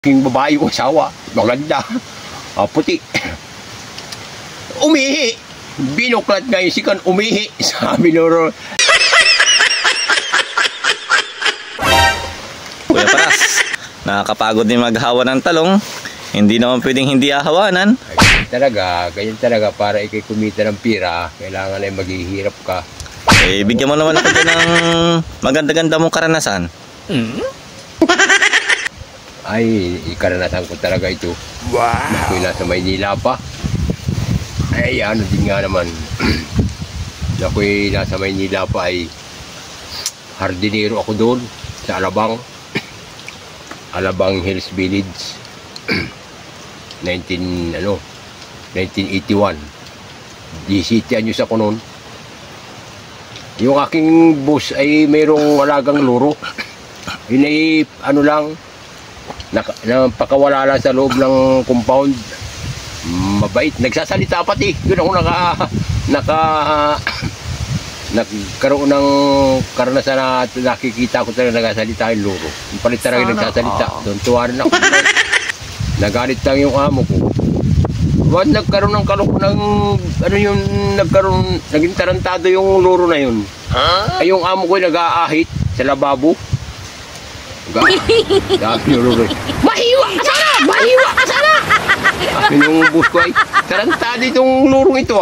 Yung babae kong asawa, maganda, puti. Umihi. Binuklat nga yung sikan, umihi. Sabi nuro. Kuya Paras, nakakapagod din maghawa ng talong. Hindi naman pwedeng hindi ahawanan. Ganyan talaga, para ikay kumita ng pira, kailangan ay maghihirap ka. Eh, bigyan mo naman ako dyan ng maganda-ganda mong karanasan. Ay, ikaranasan ko talaga ito. Wow! Ako'y nasa Maynila pa. Ay, ano din nga naman. Ako'y nasa Maynila pa ay hardinero ako doon sa Alabang. Alabang Hills Village. 1981. 17 anyos ako noon. Yung aking boss ay mayroong alagang luro. Yun ay ano lang, napakawala lang sa loob ng compound. Mabait, nagsasalita pati. Yun ako nagkaroon ng karanasan na nakikita ko talaga nagsasalita yung luro. Yung palit talaga nagsasalita. Doon tuwanan ako. Nagalit lang yung amo ko. Ba't nagkaroon ng naging tarantado yung luro na yun. Ay yung amo ko ay nag-aahit sa lababo. Dami yung luro. Mahiwa ka sana! Mahiwa ka sana! Yung bus ko ay tarantado itong lurong ito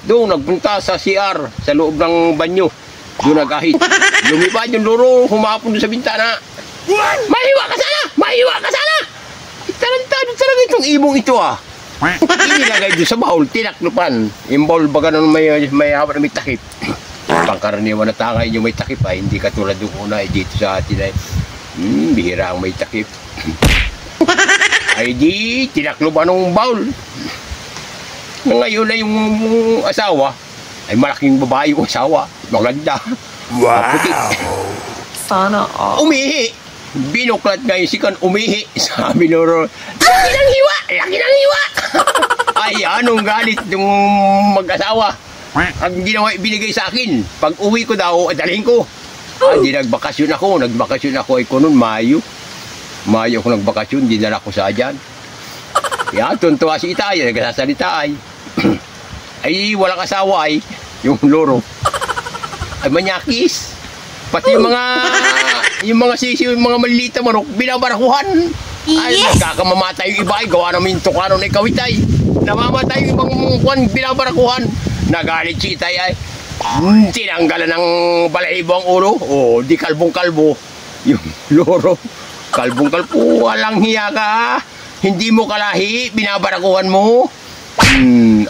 Doon nagpunta sa CR sa loob ng banyo. Doon nag-ahit. Lumipad yung luro, humapon doon sa bintana. Mahiwa ka sana! Mahiwa ka sana! Tarantado talaga itong ibong ito Inilagay doon sa baul, tinaklupan. Yung baul baga nung may hawak na may takip. Pangkaraniwan na tangay yung may takip hindi katulad yung una dito sa atin ay bihira ang may takip. Ay di, tinaklupan ng baul. Ngayon na yung asawa ay malaking babae yung asawa. Maganda. Wow! Puti. Sana all. Umihi. Binuklat nga yung sikan, umihi. Sabi nuro, laki ng hiwa! Laki ng hiwa! Ay, anong galit yung mag-asawa? Ang ginawa, binigay sa akin. Pag uwi ko daw, dalhin ko. Di nagbakasyon ako. Nagbakasyon ako ay kunon, Mayo. Mayo ako nagbakasyon, dinala ko sa dyan. Yan, tuntua si Itay, nagsasalita ay. Ay, walang asawa ay. Yung loro. Ay, manyakis. Pati yung mga sisiw, yung mga maliliit na manok, binabarakuhan. Ay, nagkakamamatay yung iba ay gawa namin tukano na ikawitay. Namamatay yung ibang kwan, binabarakuhan. Nagalit si Itay ay. Tinanggalan ng balahibo ang ulo. Di kalbong-kalbo. Yung loro. Kalbong-kalbo, walang hiya ka. Hindi mo kalahi, binabarakuhan mo.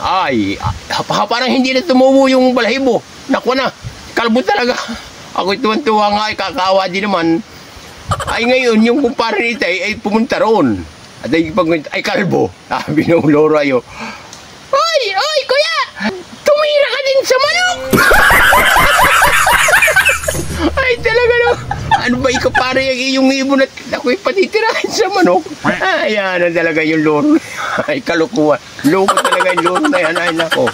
Ay, parang hindi na tumubo yung balahibo. Naku na, kalbo talaga. Ako tuwan-tuwa nga ay kakawa din naman. Ay ngayon, yung kumpare ni Itay ay pumunta roon. At ay kalbo. Sabi ng loro ayo, Oy, kuya! Tumira ka din sa manok! Ay talaga no. Ano ba ikapare yung ibon at ako'y patitirahan sa manok? Ayan na talaga yung loro. Ay kalukuhan. Loko talaga yung loro na yan. Ay nako.